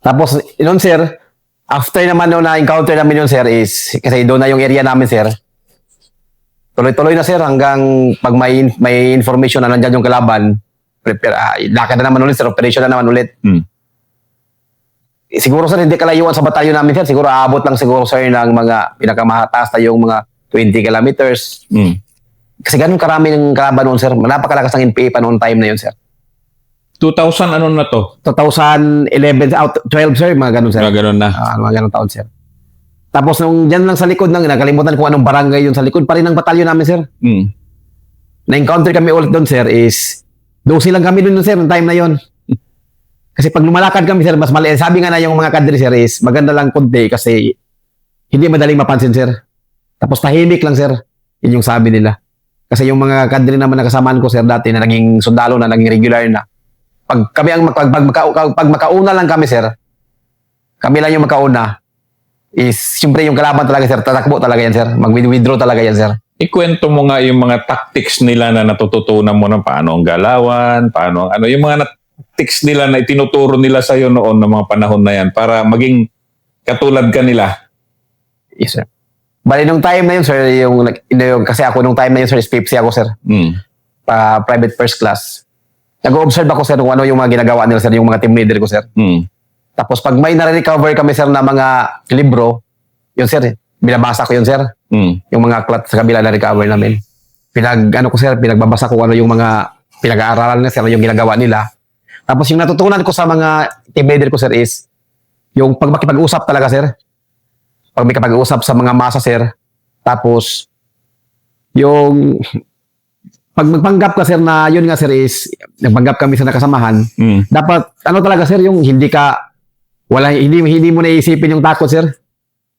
Tapos, yun sir, after naman nung na-encounter namin yun sir is, kasi doon na yung area namin sir, tuloy-tuloy na sir hanggang pag may information na nandyan yung kalaban, prepare, lakad na naman ulit sir, operation na naman ulit. Siguro sir, hindi kalayuan sa batalyon namin sir, siguro aabot lang siguro sir ng mga pinakamataas na yung mga 20 kilometers. Kasi ganun karami ng kalaban noon sir, napakalakas ng NPA pa noon time na yun sir. 2000 ano na to? 2011, 12 sir, mga ganun sir. Mga ganun na. Mga ganun taon sir. Tapos nung dyan lang sa likod, nakalimutan ko anong barangay yun sa likod, pa rin ng batalyon namin sir. Na-encounter kami ulit doon sir is, 12 lang kami doon sir, ng time na yun. Kasi pag lumalakad kami sir, mas mali. Sabi nga na yung mga kadri sir is, maganda lang konti kasi hindi madaling mapansin sir. Tapos tahimik lang sir. Yun yung sabi nila. Kasi yung mga kadri naman na kasamaan ko sir dati na naging sundalo na, naging regular na. Pag kami ang pag makauna lang kami sir, kami lang yung makauna, is siyempre yung kalaban talaga sir, tatakbo talaga yan sir. Mag-withdraw talaga yan sir. Ikwento mo nga yung mga tactics nila na natututunan mo ng paano ang galawan, paano ang ano, yung mga tactics nila na itinuturo nila sa iyo noon ng mga panahon na yan para maging katulad ka nila. Yes sir. Bali nung time na yun sir, yung kasi ako nung time na yun sir, is 50 ako sir. Private first class. Nag-observe ako sir kung ano yung mga ginagawa nila sir, yung mga team leader ko sir. Tapos pag may nare-recover kami sir na mga libro, yun sir, binabasa ko yun sir. Yung mga aklat sa kabila na recover namin. Pinagbabasa ko ano yung mga pinag-aaralan nila sir, yung ginagawa nila. Tapos yung natutunan ko sa mga team leader ko sir is, yung pag makipag-usap talaga sir. Pag may kapag-usap sa mga masa sir. Tapos, yung pag magpanggap ka sir na yun nga sir is, nagpanggap kami sa nakasamahan, dapat ano talaga sir, yung hindi mo naisipin yung takot sir.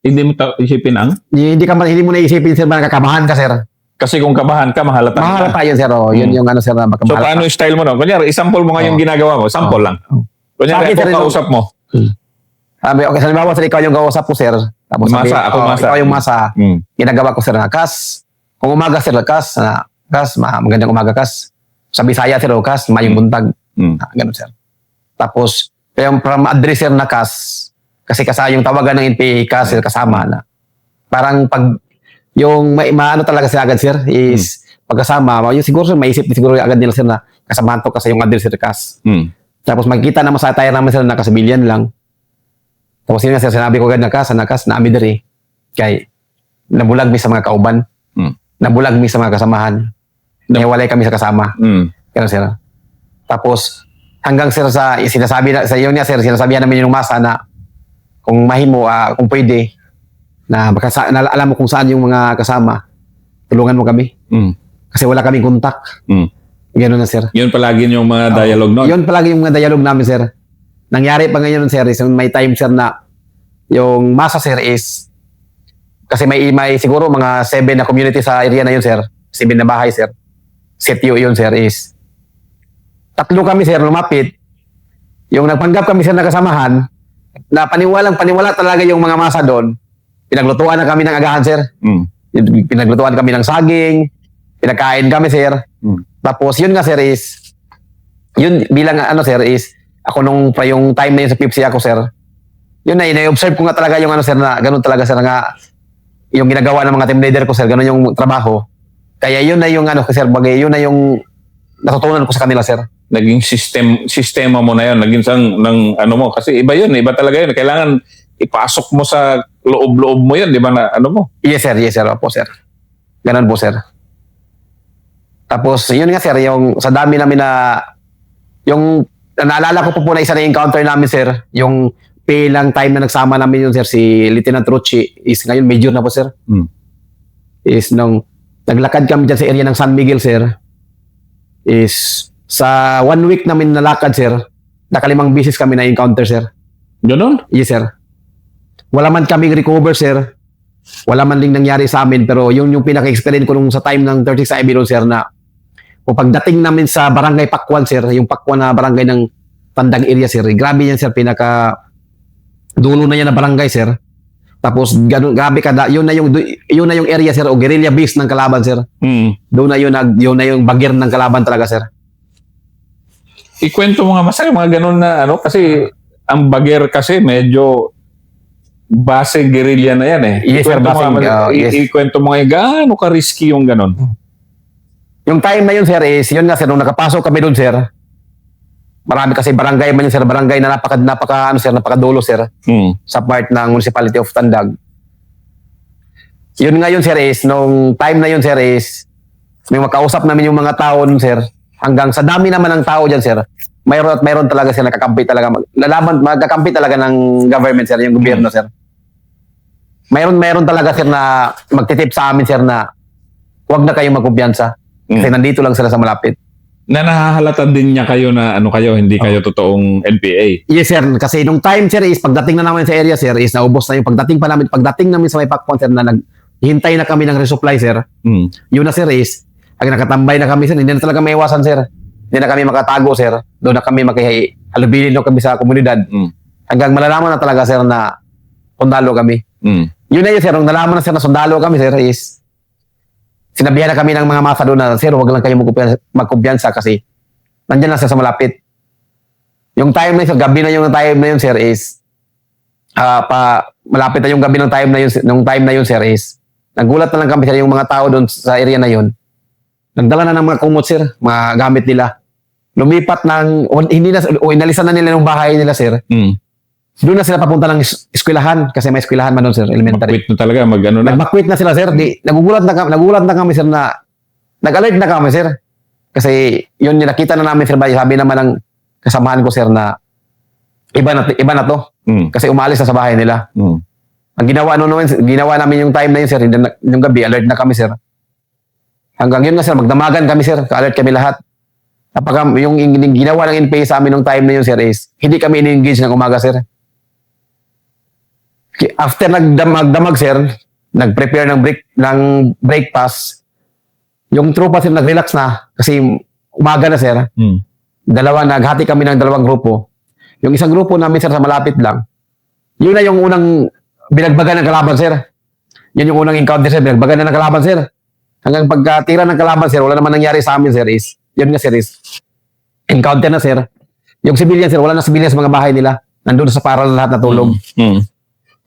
Hindi mo isipin ang? Hindi mo naisipin sir na nakakabahan ka sir. Kasi kung kabahan ka, mahalata. Mahalata yun sir. Yun yung ano sir na So paano yung style mo no? Kunyari, isample mo nga yung ginagawa mo. Sample lang. Kunyari, Bakit, ako kausap mo. Okay, halimbawa sir, ikaw yung kausap ko sir. Tapos Masa, ako masa. Ikaw yung masa. Ginagawa ko sir na kas. Kung umaga sir, kas. Kas, magandang umaga kas. Sa Bisaya sir, kas, mayong buntag. Ganun sir. Tapos, yung from address sir na kas. Kasi yung tawagan ng NPA kas sir, kasama na. Parang pag yung maano talaga sila agad sir is pagkasama, yung siguro sir, maisip siguro agad nila sir na kasamahan to kasi yung address sir kas. Tapos magkita naman sa attire naman sir na civilian lang. Tapos yun nga sir, sinabi ko agad na naami diri. Kaya nabulag mi sa mga kauban. Nabulag mi sa mga kasamahan. Nahiwalay kami sa kasama. Ganun sir. Tapos hanggang sir sa sinasabi na sa iyo niya sir, sinasabihan namin yung masa na kung mahimo, kung pwede, na alam mo kung saan yung mga kasama, tulungan mo kami. Kasi wala kaming kontak. Gano'n na sir. Yun palagi yung mga dialogue noon? Yun palagi yung mga dialogue namin sir. Nangyari pa ngayon sir, is may time sir na yung masa sir is, kasi may siguro mga 7 na community sa area na yun sir, 7 na bahay sir. CTO yun sir is, 3 kami sir lumapit, yung nagpanggap kami sir na kasamahan, na paniwala talaga yung mga masa doon. Pinaglutuan na kami ng agahan, sir. Pinaglutuan kami ng saging. Pinagkain kami, sir. Tapos, yun nga, sir, is, yun bilang, ano, sir, is, ako yung time na yun sa Pepsi ako, sir, yun na, ina-observe ko nga talaga yung, ano, sir, na, ganun talaga, sir, nga, yung ginagawa ng mga team leader ko, sir, ganun yung trabaho. Kaya yun na yung, ano, sir, bagay, yun na yung natutunan ko sa kanila, sir. Naging sistema mo na yun, naging ng ano mo, kasi iba yun, iba talaga yun. Kailangan ipasok mo sa loob-loob mo yun, di ba na ano mo? Yes sir, opo sir. Ganun po sir. Tapos yun nga sir, yung sa dami namin na, yung naalala ko po na isa na encounter namin sir, yung pilang time na nagsama namin yun sir, si Lieutenant Rucci, is ngayon major na po sir. Is nung naglakad kami dyan sa area ng San Miguel sir, is sa 1 week namin nalakad, sir, 5 beses kami na-encounter, sir. Ganun? Yes, sir. Wala man kaming recover, sir. Wala man ding nangyari sa amin, pero yun yung pinaka-experience ko nung sa time ng 36 IB sir, na kung pagdating namin sa Barangay Pakwan, sir, yung Pakwan na barangay ng Tandang area, sir, grabe yan, sir, dulo na yan na barangay, sir. Tapos, ganun, grabe ka, yun na yung area, sir, o guerrilla base ng kalaban, sir. Doon na yun na yung bagir ng kalaban talaga, sir. Ikwento mo nga, masaya mga ganun na ano, kasi ang Baguer kasi medyo base guerrilla na yan eh. Yes, sir, Ikwento mo basing, nga- yes. Ikwento mo nga, gaano ka-risky yung ganon? Yung time na yun, sir, is, yun nga, sir, nung nakapasok kami doon, sir, marami kasi barangay man yun, sir, barangay na napakadulo, sir, Hmm. sa part ng Municipality of Tandag. Yun nga yun, sir, is, nung time na yun, sir, is, may makausap namin yung mga tao nun, sir, hanggang sa dami naman ng tao dyan, sir, mayroon at mayroon talaga, sir, nakakampi talaga, magkakampi talaga ng government, sir, yung gobyerno, sir. Mayroon talaga, sir, na magtitip sa amin, sir, na huwag na kayong magkumpiyansa. Kasi nandito lang sila sa malapit. Na nahahalata din niya kayo na ano kayo, hindi kayo totoong NPA. Yes, sir. Kasi nung time, sir, is pagdating na namin sa area, sir, is naubos na yung pagdating namin sa may pakpon, sir, na naghintay na kami ng resupply, sir. Hmm. Yun na, sir, is ang nakatambay na kami, sir, hindi na talaga maiwasan, sir. Hindi na kami makatago, sir. Doon na kami makihalubili na kami sa komunidad. Hmm. Hanggang malalaman na talaga, sir, na sundalo kami. Hmm. Yun na yun, sir. Nung nalaman na, sir, na sundalo kami, sir, is sinabihan na kami ng mga masa doon na, sir, huwag lang kayo magkumpiyansa kasi nandyan lang sir sa malapit. Yung time na yun, sir, gabi na yung time na yun, sir, is malapit na yung gabi ng time na yun, nung time na yun, sir, is nagulat na lang kami, sir, yung mga tao doon sa area na yun. Nagdala na ng mga kumot, sir, mga gamit nila. Lumipat inalisan na nila yung bahay nila, sir. Hmm. Doon na sila papunta ng eskwelahan kasi may eskwelahan man doon, sir, elementary. Makwit na talaga, mag-ano na. Nagmakwit na sila, sir. Nagugulat na kami, sir, na nag-alert na kami, sir. Kasi yun, nakita na namin, sir, sabi naman ng kasamahan ko, sir, na iba na to. Hmm. Kasi umalis na sa bahay nila. Hmm. Ang ginawa namin yung time na yun, sir, yung gabi, alert na kami, sir. Hanggang yun nga, sir, magdamagan kami, sir. Ka-alert kami lahat. Yung ginawa ng NPA sa amin nung time na yun, sir, is hindi kami in-engage ng umaga, sir. After magdamag, sir, nag-prepare ng breakfast, yung tropa, sir, nag-relax na kasi umaga na, sir. Hmm. Naghati kami ng dalawang grupo. Yung isang grupo namin, sir, sa malapit lang. Yun na yung unang binagbagan ng kalaban, sir. Yun yung unang encounter, sir. Binagbagan na ng kalaban, sir. Hanggang pagkatira ng kalaban, sir, wala naman nangyari sa amin, sir, is, yun nga, sir, is, encounter na, sir. Yung civilian, sir, wala na civilian sa mga bahay nila. Nandun sa paral lahat na tulog. Hmm.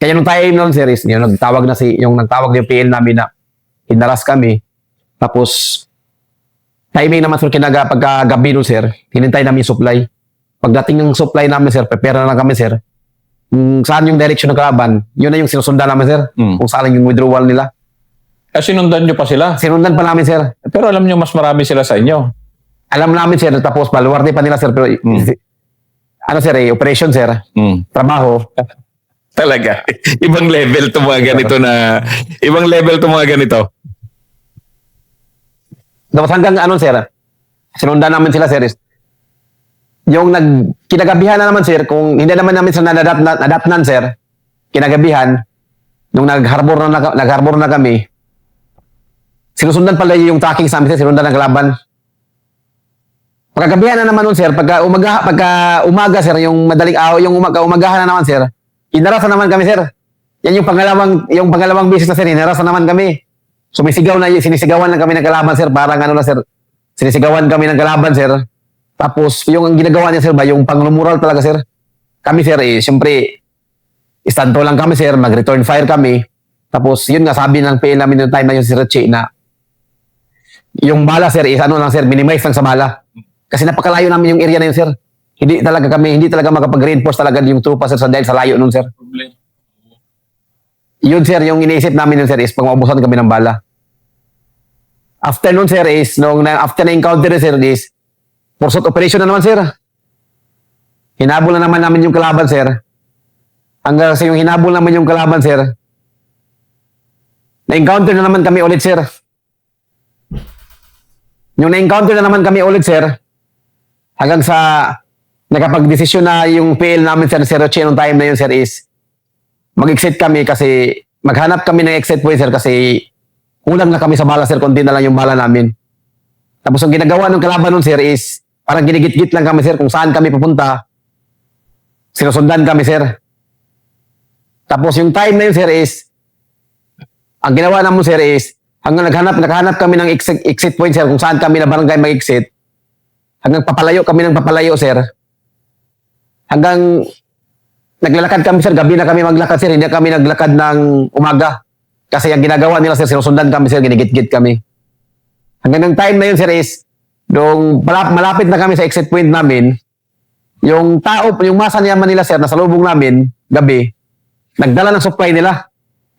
Kaya nung time noon, sir, is, yung nagtawag na yung PL namin na hinaras kami. Tapos, timing naman, sir, pagkagabi nun, sir, hinintay namin yung supply. Pagdating ng supply namin, sir, prepare na lang kami, sir. Kung saan yung direction ng kalaban, yun na yung sinusundan namin, sir. Kung saan yung withdrawal nila. Sinundan nyo pa sila. Sinundan pa namin, sir. Pero alam nyo, mas marami sila sa inyo. Alam namin, sir, tapos baluarte pa nila, sir. Pero, sir, operation, sir. Trabaho. Talaga. Ibang level to mga ganito na... Ibang level to mga ganito. Tapos hanggang sir, sinundan namin sila, sir, is, yung kinagabihan na naman, sir, kung hindi naman namin sa nadatnan, sir, kinagabihan, nung nagharbor na kami, sinusundan pala yung tracking sa amin, sir, sinundan ng kalaban. Pagkagabihan na naman nun, sir, pagka umaga, sir, yung madaling araw, yung umagahan na naman, sir, inarasan naman kami, sir. Yan yung pangalawang beses na, sir, inarasan naman kami. Sinisigawan lang kami ng kalaban, sir, parang sir, sinisigawan kami ng kalaban, sir. Tapos, yung ginagawa niya, sir, yung panglumural talaga, sir. Kami, sir, siyempre, istanto lang kami, sir, mag-return fire kami. Tapos, yun nga, sabi ng PL namin yung time na yung Sir Che, na yung bala, sir, sir, minimize lang sa bala. Kasi napakalayo namin yung area na yun, sir. Hindi talaga makapag-reinforce talaga yung trupa, sir, dahil sa layo nun, sir. Yun, sir, yung iniisip namin yun, sir, is pang-ubusan kami ng bala. After nun, sir, is, after na encounter, sir, is, pursuit operation na naman, sir. Hinabol na naman namin yung kalaban, sir. Hanggang sa yung hinabol naman yung kalaban, sir, na-encounter na naman kami ulit, sir. Yung na-encounter na naman kami ulit, sir, hanggang sa nakapag-desisyon na yung PL namin, sir, Sir Roche, nung time na yun, sir, is mag-exit kami kasi maghanap kami ng exit point, sir, kasi kulang na kami sa bala, sir, konti na lang yung bala namin. Tapos yung ginagawa ng kalaban nun, sir, is parang ginigit-git lang kami, sir, kung saan kami pupunta. Sinusundan kami, sir. Tapos yung time na yun, sir, is ang ginawa namin, sir, is hanggang naghanap kami ng exit point, sir, kung saan kami na barangay mag-exit. Hanggang papalayo kami ng papalayo, sir. Hanggang naglalakad kami sir, gabi na kami maglakad sir, hindi kami naglakad ng umaga. Kasi ang ginagawa nila sir, sinusundan kami sir, ginigit-git kami. Hanggang ng time na yun sir is, nung malapit na kami sa exit point namin, yung tao, yung masa niyaman nila sir, nasa lubong namin, gabi, nagdala ng supply nila.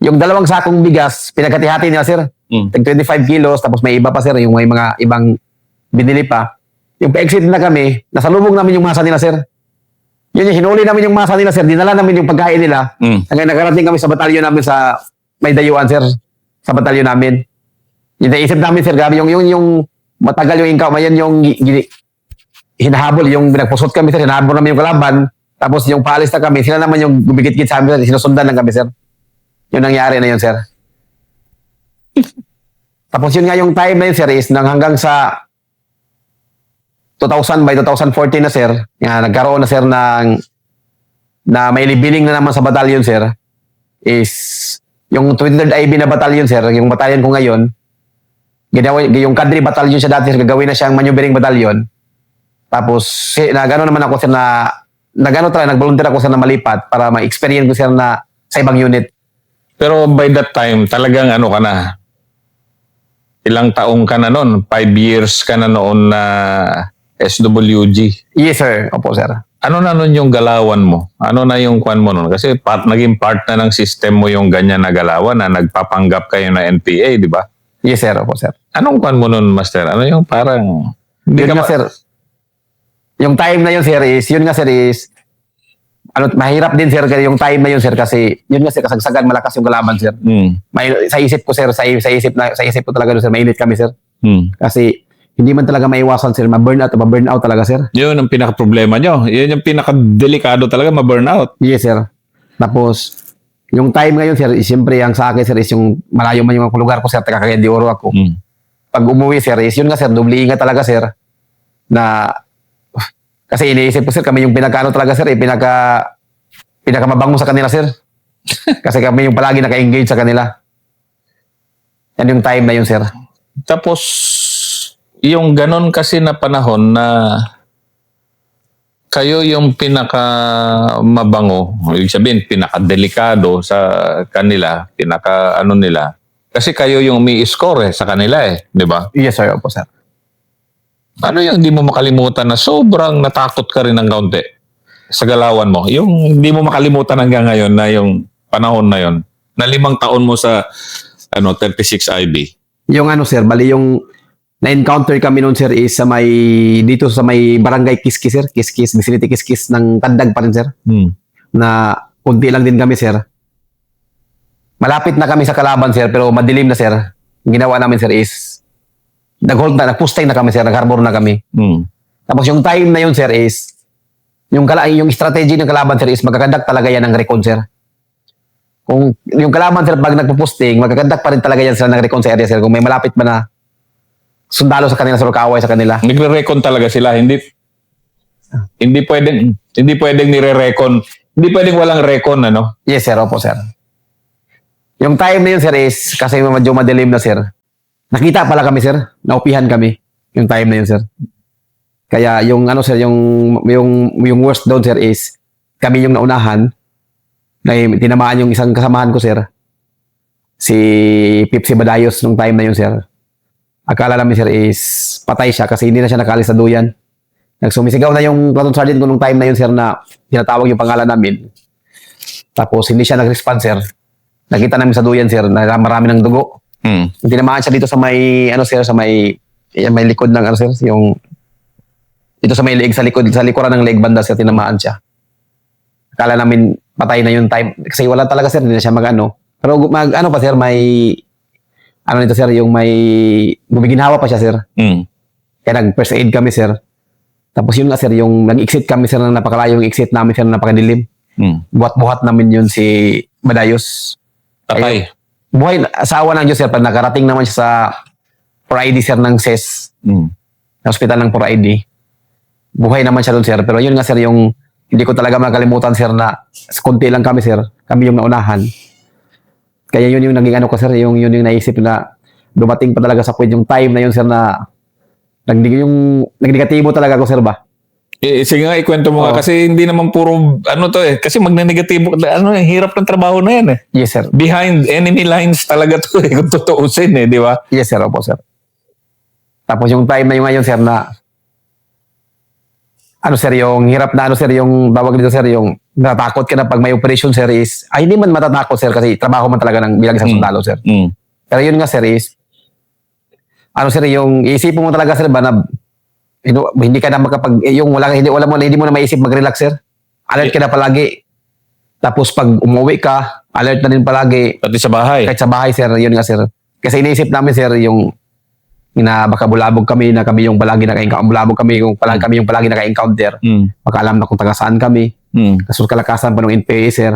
Yung 2 sakong bigas, pinagkati-hati nila sir. Tag 25 kilos, tapos may iba pa sir, yung may mga ibang binili pa. Yung pa-exit na kami, nasa lubong namin yung masa nila sir. Yun yung hinuli namin yung masa nila sir, dinala namin yung pagkain nila. Hanggang nakarating kami sa batalyon namin sa may dayuan sir, sa batalyon namin. Yung naisip namin sir, gabi yung matagal yung ingkaw, mayan yung hinahabol, yung pinagpusot kami sir, hinahabol namin yung kalaban, tapos yung paalis na kami, sila naman yung gumigit-git sa amin, sinusundan lang kami sir. Yun nangyari na yun sir. Tapos yun nga yung time na yun sir is nang hanggang sa 2000 by 2014 na sir, nga nagkaroon na sir ng na may libiling na naman sa batalyon sir, is yung 23rd IB na batalyon sir, yung batalyon ko ngayon, ginawa, yung Kadri batalyon siya dati sir, gagawin na siyang maneuvering batalyon. Tapos nagano naman ako sir na nag-volunteer ako sir na malipat para ma-experience ko sir na sa ibang unit. Pero by that time, talagang ano ka na? Ilang taong ka na noon? 5 years ka na noon na SWG? Yes sir, opo sir. Ano na nun yung galawan mo? Ano na yung kwan mo nun? Kasi naging part na ng system mo yung ganyan na galawan na nagpapanggap kayo na NPA, di ba? Yes sir, opo sir. Anong kwan mo nun, Master? Ano yung parang... Yun nga sir. Yung time na yun sir is, mahirap din sir yung time na yun sir kasi yun nga sir, kasagsagan malakas yung kalaban sir. Sa isip ko sir, sa isip ko talaga sir, mainit kami sir. Kasi hindi man talaga maiwasan sir, ma-burnout talaga sir. Yun ang pinaka-problema nyo. Yun yung pinaka-delikado talaga, ma-burnout. Yes sir. Tapos, yung time ngayon sir, siyempre ang sa akin sir is yung malayo man yung lugar ko sir, taga Cagayan de Oro ako. Pag umuwi sir, is yun nga sir, doble ingat talaga sir, na kasi iniisip ko sir, kami yung pinaka-ano talaga sir, pinaka-mabango sa kanila sir. Kasi kami yung palagi naka-engage sa kanila. Yan yung time na yun sir. Tapos, yung ganon kasi na panahon na kayo yung pinaka-mabango, ibig sabihin, pinaka-delikado sa kanila, pinaka-ano nila. Kasi kayo yung may-score sa kanila di ba? Yes sir, opo sir. Ano yung hindi mo makalimutan na sobrang natakot ka rin ng kaunti sa galawan mo? Yung hindi mo makalimutan hanggang ngayon na yung panahon na yon na 5 taon mo sa 36 IB. Yung sir, bali yung na-encounter kami noon sir is dito sa may barangay Kiskis sir, vicinity Kiskis ng Tandag pa rin sir. Na kunti lang din kami sir. Malapit na kami sa kalaban sir, pero madilim na sir. Yung ginawa namin sir is nag-hold na, nag-postay na kami sir, nag-harbor na kami. Tapos yung time na yun sir is, yung strategy ng kalaban sir is magkakandak talaga yan ng recon sir. Kung yung kalaban sir pag nagpo-posting, magkakandak pa rin talaga yan sila ng recon sa area sir. Kung may malapit ba na sundalo sa kanila, sir, kaaway sa kanila. Nagre-recon talaga sila, hindi pwedeng nire-recon, hindi pwedeng walang recon, ano? Yes sir, opo sir. Yung time na yun sir is, kasi medyo madilim na sir, nakita pala kami sir, naupihan kami yung time na yun sir. Kaya yung sir, yung worst down sir is kami yung naunahan na tinamaan yung isang kasamahan ko sir, si Pipsi Badayos nung time na yun sir. Akala namin sir is patay siya kasi hindi na siya nakalis sa duyan. Nagsumisigaw na yung platoon sergeant ko nung time na yun sir na tinatawag yung pangalan namin. Tapos hindi siya nag-respond sir. Nakita namin sa duyan sir na marami ng dugo. Tinamaan siya dito sa may sir, sa may likod ng sir, yung dito sa may leeg, sa likuran ng leeg banda sir, tinamaan siya. Akala namin patay na yung time kasi wala talaga sir, hindi na siya pero pa sir, may nito sir, yung may gumiginhawa pa siya sir. Kaya nag-first aid kami sir. Tapos yun nga sir, yung nag-exit kami sir, na napakalayo yung exit namin sir, na napakadilim. Buhat-buhat namin yun si Badayos. Patay. Buhay, asawa ng Diyos sir, pag nakarating naman siya sa 4ID sir ng SES, sa hospital ng 4ID, buhay naman siya doon sir. Pero yun nga sir, yung hindi ko talaga makalimutan sir na kunti lang kami sir, kami yung naunahan. Kaya yun yung naging ko sir, yun yung naisip na dumating pa talaga sa point yung time na yun sir na nagnegatibo talaga ako sir ba? Sige nga, ikwento mo nga Oo. kasi hindi naman puro ano to eh. Kasi magnenegatibo, hirap ng trabaho na yan eh. Yes, sir. Behind enemy lines talaga to eh, kung tutuusin eh, di ba? Yes, sir. Opo, sir. Tapos yung time na yung ngayon, sir, na ano, sir, yung hirap na ano, sir, yung tawag dito, sir, yung natatakot ka na pag may operation, sir, is, ay, hindi man matatakot, sir, kasi trabaho man talaga ng bilang isang sundalo, sir. Mm. Pero yun nga, sir, is, ano, sir, yung isipin mo talaga, sir, ba na, hindi ka na makapag, yung hindi mo na maisip mag-relax, sir. Alert ka na palagi. Tapos pag umuwi ka, alert na din palagi. Pati sa bahay. Kahit sa bahay, sir, yun nga, sir. Kasi iniisip namin, sir, yung na baka bulabog kami, na kami yung palagi naka-encounter, bulabog kami, kami yung palagi naka-encounter. Baka alam na kung taga saan kami. Kaso kalakasan pa ng NPA, sir.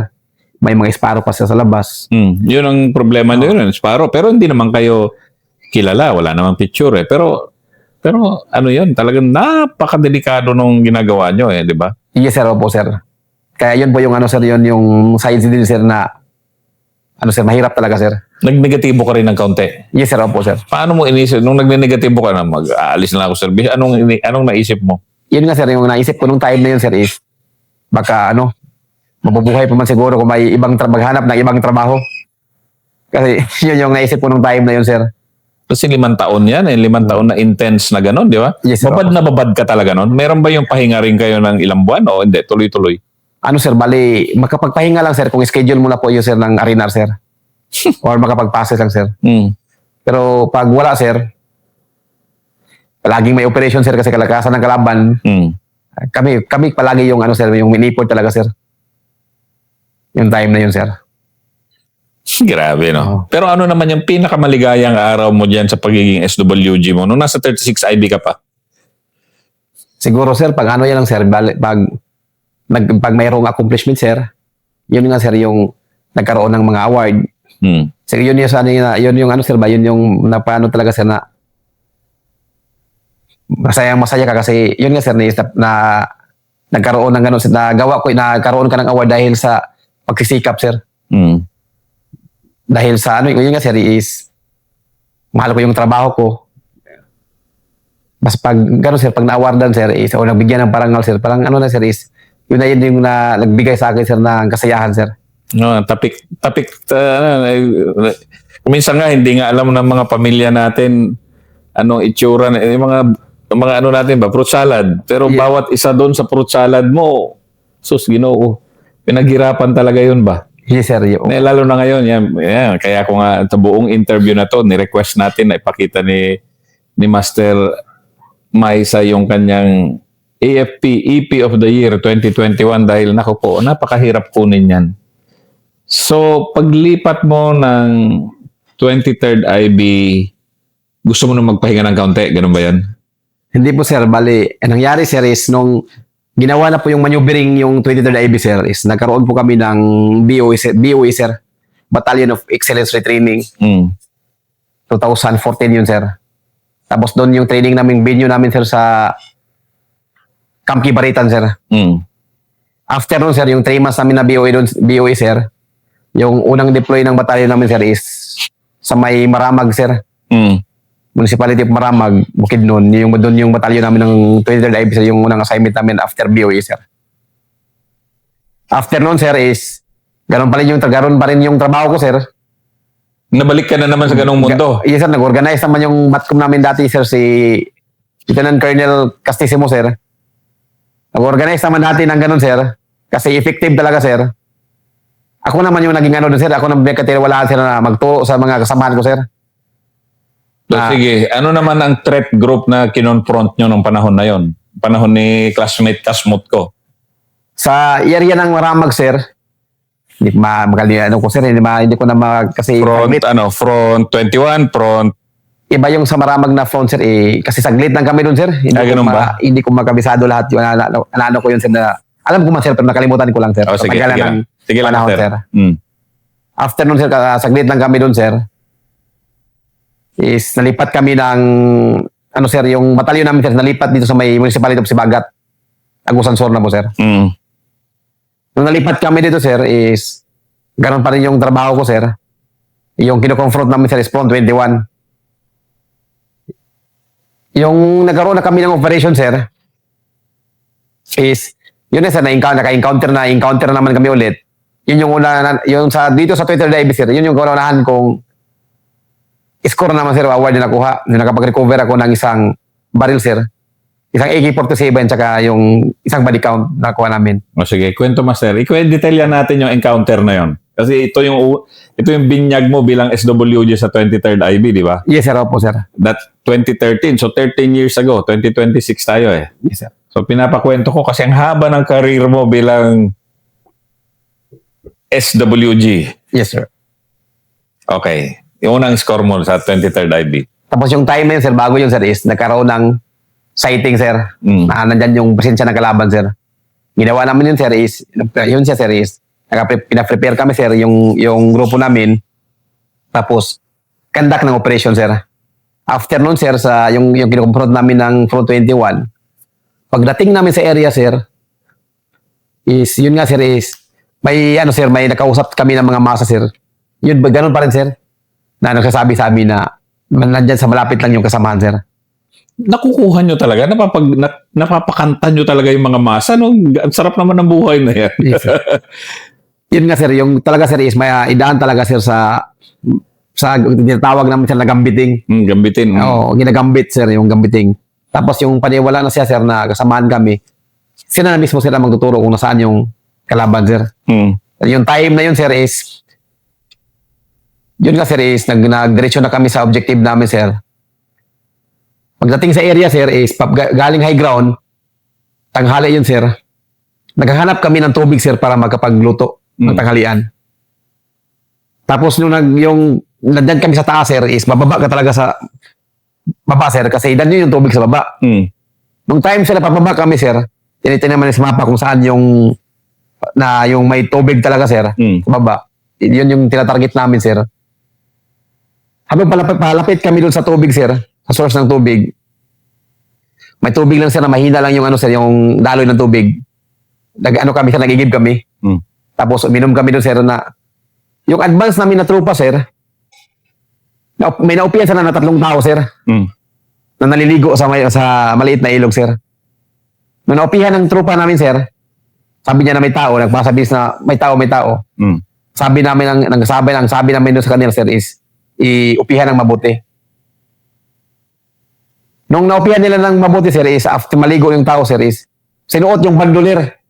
May mga esparo pa sir sa labas. Yun ang problema nyo yun, Sparrow. Pero hindi naman kayo kilala, wala namang picture eh. Pero ano yun, talagang napakadelikado nung ginagawa nyo eh, di ba? Yes, sir, opo, sir. Kaya yun po yung ano, sir, yun yung science din, sir, na ano, sir, mahirap talaga, sir. Nagnegatibo ka rin ng kaunti. Yes, sir, opo, sir. Paano mo inisip? Nung nagnegatibo ka na, mag-aalis na ako service, anong naisip mo? Yun nga, sir, yung naisip ko nung time na yun, sir, is baka, ano, mabubuhay pa man siguro kung may maghanap ng ibang trabaho. Kasi yun yung naisip ko nung time na yun, sir. Kasi 5 taon yan eh, 5 taon na intense na gano'n, di ba? Yes, sir. Babad na babad ka talaga nun? Meron ba yung pahinga rin kayo ng ilang buwan o hindi? Tuloy-tuloy? Ano, sir, bali, makapagpahinga lang, sir, kung schedule mo na po yun, sir, ng arinar, sir. Or makapagpases lang, sir. Pero pag wala, sir, palaging may operation, sir, kasi kalakasan ng kalaban. Kami palagi yung, ano, sir, yung minipod talaga, sir. Yung time na yun, sir. Grabe, no? Oo. Pero ano naman yung pinakamaligayang araw mo dyan sa pagiging SWG mo? Nung nasa 36 IB ka pa? Siguro, sir, pag ano yan lang, sir, pag mayroong accomplishment, sir, yun nga, sir, yung nagkaroon ng mga award. Sir, yun yung ano, sir, ba, yun yung napaano talaga, sir, na masaya ka kasi, yun nga, sir, na nagkaroon ng gano'n, sir, nagkaroon ka ng award dahil sa pagsisikap, sir. Dahil sa ano, yun nga, sir, is mahal ko yung trabaho ko. Mas pag gano'n, sir, pag na-awardan, sir, is o nagbigyan ng parangal, sir, parang ano na, sir, is yun na yun yung nagbigay sa akin, sir, ng kasiyahan, sir. No, minsan nga hindi nga alam ng mga pamilya natin anong itsura yung mga ano natin ba, fruit salad. Pero Yeah. bawat isa doon sa fruit salad mo, sus, Ginoo, pinaghirapan talaga yun ba? Yes, sir. Yun. Lalo na ngayon, yan, kaya ko nga sa buong interview na to, ni-request natin na ipakita ni Master Maisa yung kanyang AFP EP of the Year 2021 dahil naku po, napakahirap kunin yan. So, paglipat mo ng 23rd IB, gusto mo na magpahinga ng kaunti, ganun ba yan? Hindi po, sir. Bali, nangyari, sir, is nung ginawa na po yung maneuvering yung 23rd IB, sir, is nagkaroon po kami ng BOE, sir. Battalion of Excellence Retraining. 2014 yun, sir. Tapos doon yung training namin, venue namin, sir, sa Camp Kibaritan, sir. After nun, sir, yung 3 months namin na BOE, sir, yung unang deploy ng battalion namin, sir, is sa may Maramag, sir. Municipality of Maramag, Bukidnon. Doon yung batalyon namin ng 23rd IB, sir, yung unang assignment namin after BOE, sir. After nun, sir, is ganon pa rin yung trabaho ko, sir. Nabalik ka na naman sa ganong mundo. Yes, sir. Nag-organize naman yung matcom namin dati, sir, si Lieutenant Colonel Castisimo, sir. Nag-organize naman natin ng ganon, sir. Kasi effective talaga, sir. Ako naman yung naging ano doon, sir. Ako naman katiwalaan, sir, na magturo sa mga kasamahan ko, sir. So, sige, ano naman ang threat group na kinonfront nyo nung panahon na yon? Panahon ni classmate Kasmut ko. Sa area ng Maramag, sir, hindi ko, sir, hindi ko na kasi Front 21, front... Iba yung sa Maramag na front, sir, kasi saglit lang kami doon, sir. ganun ba? Hindi ko makabisado lahat yung ano ko yun, sir, na alam ko man, sir, pero nakalimutan ko lang, sir. Oh, sige, Tagalan ng sige lang, panahon, sir. After nun, sir, saglit lang kami doon, sir. Is nalipat kami ng ano, sir, yung batalyon namin, sir, nalipat dito sa may municipality of Sibagat. Agusan Sur na po, sir. Nung nalipat kami dito, sir, is ganoon pa rin yung trabaho ko, sir. Yung kino-confront namin, sir, is Front 21. Yung nagkaroon na kami ng operation, sir, is, yun na sir, naka-encounter na naman kami ulit. Yun yung una, yung dito sa Twitter Dive, sir, yun yung kaunahan kong score naman, sir, award na nakuha. Yung nakapag-recover ako ng isang baril, sir. Isang AK-47, tsaka yung isang body count na nakuha namin. O sige, kwento master. Detail natin yung encounter na yon. Kasi ito yung binyag mo bilang SWG sa 23rd IB, di ba? Yes, sir, opo, sir. That's 2013. So 13 years ago, 2026 tayo eh. Yes, sir. So pinapakwento ko kasi ang haba ng karir mo bilang SWG. Yes, sir. Okay. Yung unang score mo sa 23rd IB. Tapos yung time na yun, sir, bago yun, sir, is nagkaroon ng sighting, sir. Na nandyan yung presensya ng kalaban, sir. Ginawa namin yun, sir, is, yun siya, sir, is, pina-prepare kami, sir, yung grupo namin. Tapos, conduct ng operation, sir. After nun, sir, sa yung kinukumpront namin ng Front 21, pagdating namin sa area, sir, is, yun nga, sir, is, may nakausap kami ng mga masa, sir. Yun, ganun pa rin, sir, na nagsasabi sa amin na nandyan sa malapit lang yung kasamahan, sir. Nakukuha nyo talaga? Napapakanta nyo talaga yung mga masa? No? Ang sarap naman ng buhay na yan. Yes, sir. Yun nga, sir, yung talaga, sir, is may idaan talaga, sir, sa tinatawag namin, sir, na gambiting. Gambitin. Oo, ginagambit, sir, yung gambiting. Tapos yung paniwala na siya, sir, na kasamahan kami, sila na mismo sila magtuturo kung nasaan yung kalaban, sir. Yung time na yun, sir, is yun nga, sir, is nagdiretso na kami sa objective namin, sir. Pagdating sa area, sir, is galing high ground, tanghali yun, sir. Naghahanap kami ng tubig, sir, para magkapagluto ng tanghalian. Tapos yung nandyan kami sa taas, sir, is bababa ka talaga sa baba, sir, kasi danyo yung tubig sa baba. Nung time sila pababa kami, sir, tinitingnan naman sa mapa kung saan yung may tubig talaga, sir, sa baba. Yun yung tinatarget namin, sir. Habang palapit kami doon sa tubig, sir, sa source ng tubig, may tubig lang, sir, na mahina lang yung sir, yung daloy ng tubig. Kami, sir, nagigib kami. Tapos uminom kami doon, sir, na yung advance namin na trupa, sir, may naupian, sir, na 3 tao, sir, na naliligo sa maliit na ilog, sir. Nung naupihan ng trupa namin, sir, sabi niya na may tao, nagpasabis na may tao. Sabi namin doon sa kanila, sir, is iupihan ng mabuti. Nung naupihan nila ng mabuti, sir, is after maligo yung tao, sir, is sinuot yung bandoler.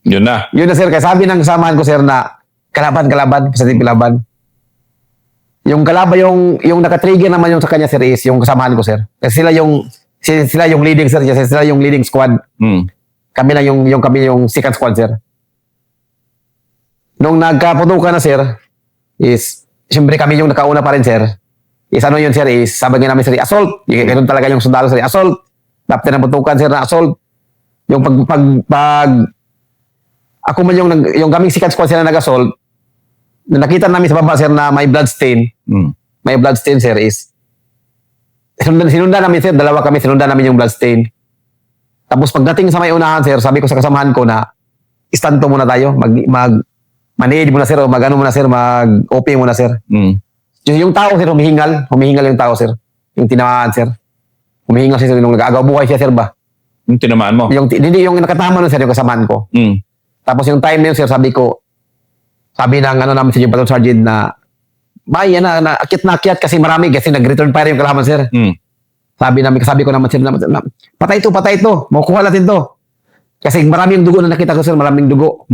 Yun na. Yun na, sir, kaya sabi ng kasamahan ko, sir, na kalaban, positive kalaban. Yung kalaban, yung nakatrigger naman yung sa kanya, sir, is yung kasamahan ko, sir. Kasi sila yung leading, sir, kasi sila yung leading squad. Kami lang yung second squad, sir. Nung nagkaputukan na, sir, is siyempre kami yung nakauna pa rin, sir. Is yun, sir, is sabi nga namin, sir, assault. Ganun talaga yung sundalo, sir, assault. After ng putukan, sir, na assault. Yung ako man yung kaming second squad, sir, na nag-assault, nakita namin sa baba, sir, na may blood stain. May blood stain, sir, is sinundan namin, sir, dalawa kami, sinundan namin yung blood stain. Tapos pagdating sa may unahan, sir, sabi ko sa kasamahan ko na istanto muna tayo, manid muna, sir, o mag-OP muna, sir. Yung tao, sir, humihingal yung tao, sir. Yung tinamaan, sir. Humihingal siya, sir, nung nag-agaw buhay siya, sir, ba? Yung tinamaan mo? Hindi, yung nakatama nun, sir, yung kasamahan ko. Tapos yung time na yun, sir, sabi ng namin sa yung patrol sergeant na akit na akit kasi marami, kasi nag-return fire yung kalaban, sir. Sabi ko naman, sir, patay ito, makukuha natin to. Kasi maraming dugo na nakita ko, sir, maraming dugo.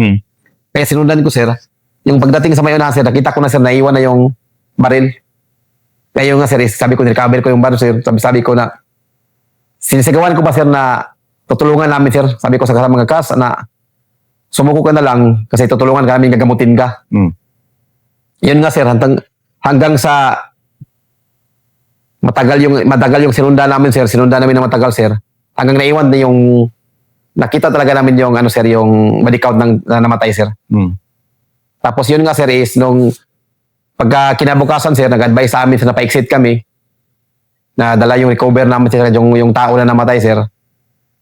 Kaya sinundan ko, sir. Yung pagdating sa may unahan, sir, nakita ko na, sir, naiwan na yung baril. Kaya yung nga, sir, sabi ko, recover ko yung baril, sir. Sabi ko na, sinisigawan ko pa, sir, na tutulungan namin, sir. Sabi ko sa kasamang kas na sumuko ka na lang kasi tutulungan ka namin, gagamutin ka. Yun nga, sir, hanggang sa matagal yung sinundan namin, sir. Sinundan namin na matagal, sir. Hanggang naiwan na yung nakita talaga namin yung sir, yung body count na namatay, sir. Tapos yun nga, sir, is nung pagka kinabukasan, sir, nag-advise sa amin, sir, na pa-exit kami, na dala yung recover namin, sir, yung tao na namatay, sir.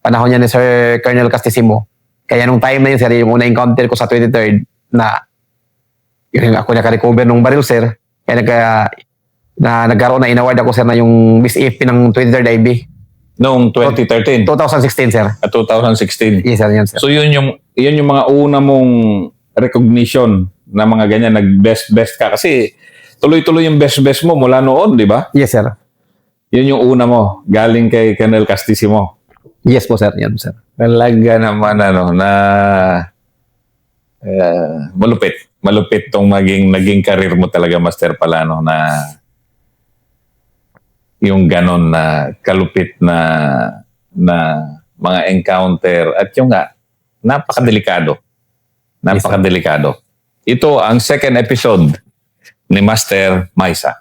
Panahon niya ni Sir Colonel Castisimo. Kaya nung time na yun, sir, yung una encounter ko sa 23rd, na yun, ako naka-recover nung baril, sir. Kaya nagkaroon na inaward ako, sir, na yung Miss AP ng 23rd IB. Noong 2013 2016, sir. at 2016. Yes, sir, yan, sir. So yun yung mga una mong recognition na mga ganyan, nag-best ka. Kasi tuloy-tuloy yung best mo mula noon, di ba? Yes, sir. Yun yung una mo, galing kay Colonel Castissimo. Yes po, sir. Yan, sir. Talaga naman na malupit tong naging career mo talaga, Master Palano, na yung ganon na kalupit na mga encounter at yung nga napakadelikado. Ito ang second episode ni Master Maisa.